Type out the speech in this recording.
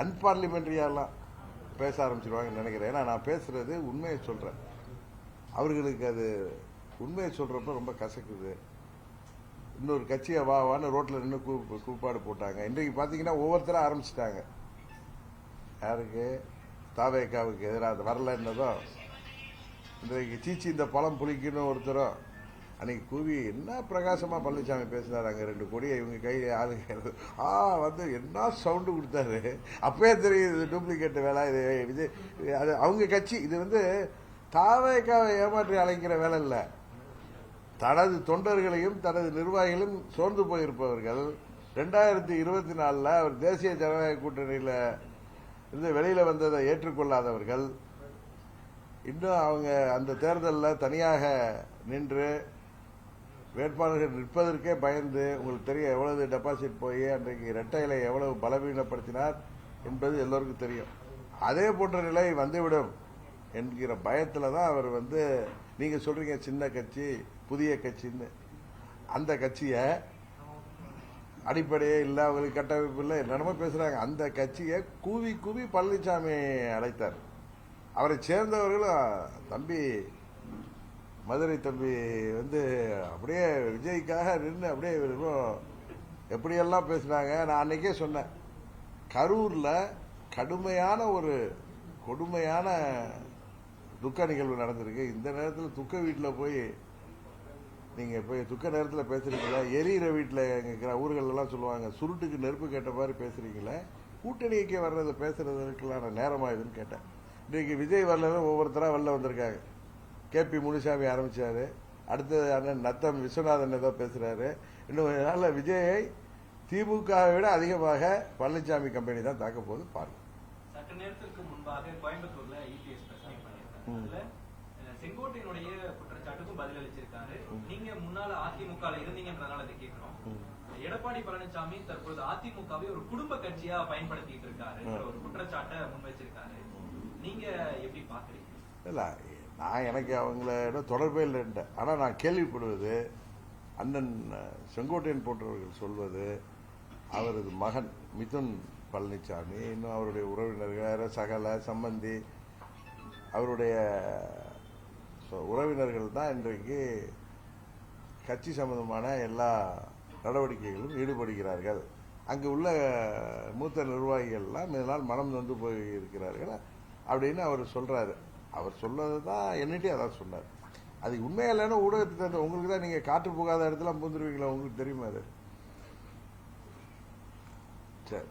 அன்பார்லிமெண்ட்ரியாலாம் பேச ஆரம்பிச்சிருவாங்கன்னு நினைக்கிறேன். ஏன்னா நான் பேசுறது உண்மையை சொல்றேன். அவர்களுக்கு அது உண்மையை சொல்றப்ப ரொம்ப கசக்குது. இன்னொரு கட்சியை வான்னு ரோட்ல நின்று கூப்பாடு போட்டாங்க. இன்றைக்கு பாத்தீங்கன்னா ஒவ்வொருத்தரும் ஆரம்பிச்சிட்டாங்க. யாருக்கு? தாவேக்காவுக்கு எதிராக வரல என்னதும் இன்றைக்கு சீச்சி இந்த பழம் புளிக்குன்னு ஒருத்தரும் அன்னைக்கு கூவி என்ன பிரகாசமா பழனிசாமி பேசினார். அங்க 2 கோடியை இவங்க கை ஆளுங்க வந்து என்ன சவுண்டு கொடுத்தாரு. அப்பவே தெரியுது டூப்ளிகேட் வேலை இது விஜய். அது அவங்க கட்சி. இது தாவேக்காவை ஏமாற்றி அழைக்கிற வேலை இல்லை. தனது தொண்டர்களையும் தனது நிர்வாகிகளும் சோர்ந்து போயிருப்பவர்கள் 2024 அவர் தேசிய ஜனநாயக கூட்டணியில் இருந்து வெளியில வந்ததை ஏற்றுக்கொள்ளாதவர்கள் இன்னும் அவங்க அந்த தேர்தலில் தனியாக நின்று வேட்பாளர்கள் நிற்பதற்கே பயந்து, உங்களுக்கு தெரியும் எவ்வளவு டெபாசிட் போய் அன்றைக்கு இரட்டையிலை எவ்வளவு பலவீனப்படுத்தினார் என்பது எல்லோருக்கும் தெரியும். அதே போன்ற நிலை வந்துவிடும் என்கிற பயத்தில் தான் அவர் நீங்க சொல்றீங்க சின்ன கட்சி புதிய கட்சின்னு. அந்த கட்சியை அடிப்படையே இல்லை, அவங்களுக்கு கட்டமைப்பு இல்லை, என்னென்னமோ பேசுறாங்க. அந்த கட்சியை கூவி கூவி பழனிசாமி அழைத்தார். அவரை சேர்ந்தவர்களும் தம்பி மதுரை தம்பி அப்படியே விஜய்க்காக நின்று அப்படியே எப்படியெல்லாம் பேசுனாங்க. நான் அன்னைக்கே சொன்னேன், கரூர்ல கடுமையான ஒரு கொடுமையான துக்க நிகழ்வு நடந்திருக்கு. இந்த நேரத்தில் துக்க வீட்டில் போய் நீங்க போய் துக்க நேரத்தில் பேசுறீங்களா? எரியிற வீட்டில் எங்க ஊர்களெல்லாம் சொல்லுவாங்க, சுருட்டுக்கு நெருப்பு கேட்ட மாதிரி பேசுறீங்களே, கூட்டணிக்கு வர்றதை பேசுறதுக்கெல்லாம் நேரமாகுதுன்னு கேட்டேன். இன்னைக்கு விஜய் வரலன்னு ஒவ்வொருத்தரா வெளில வந்திருக்காங்க. KP முனுசாமி ஆரம்பிச்சாரு, அடுத்து அண்ணன் நத்தம் விஸ்வநாதன் ஏதோ பேசுறாரு. இன்னும் கொஞ்ச நாள்ல விஜயை திமுகவை விட அதிகமாக பழனிசாமி கம்பெனி தான் தாக்க போகுது பாருங்க. சற்று நேரத்திற்கு முன்பாக கோயம்புத்தூர்ல EPS பிரச்சாரம் பண்ணியிருக்காங்க. செங்கோட்டையினுடைய குற்றச்சாட்டுக்கும் பதில் அளிச்சிருக்காரு. நீங்க முன்னால அதிமுக இருந்தீங்கன்றதால அதை கேட்கிறோம். எடப்பாடி பழனிசாமி தற்போது அதிமுகவை ஒரு குடும்ப கட்சியா பயன்படுத்திட்டு இருக்காரு ஒரு குற்றச்சாட்டை முன் வச்சிருக்காரு. நீங்க எப்படி பாக்குறீங்க? இல்ல, நான் எனக்கு அவங்கள தொடர்பே இல்லைன்ட்டு. ஆனா நான் கேள்விப்படுவது அண்ணன் செங்கோட்டையன் போன்றவர்கள் சொல்வது, அவரது மகன் மிதுன் பழனிசாமி, இன்னும் அவருடைய உறவினர்கள் சகல சம்பந்தி அவருடைய உறவினர்கள் தான் இன்றைக்கு கட்சி சம்பந்தமான எல்லா நடவடிக்கைகளும் ஈடுபடுகிறார்கள். அங்கு உள்ள மூத்த நிர்வாகிகள்லாம் இதனால் மனம் நொந்து போய் இருக்கிறார்கள் அப்படின்னு அவர் சொல்றாரு. அவர் சொன்னது தான் என்னட்டே அதான் சொன்னார். அது உண்மையா இல்லைன்னா ஊடகத்தை உங்களுக்கு தான், நீங்க காற்று போகாத இடத்துல பூந்துருவீங்களா? உங்களுக்கு தெரியுமா அது? சரி.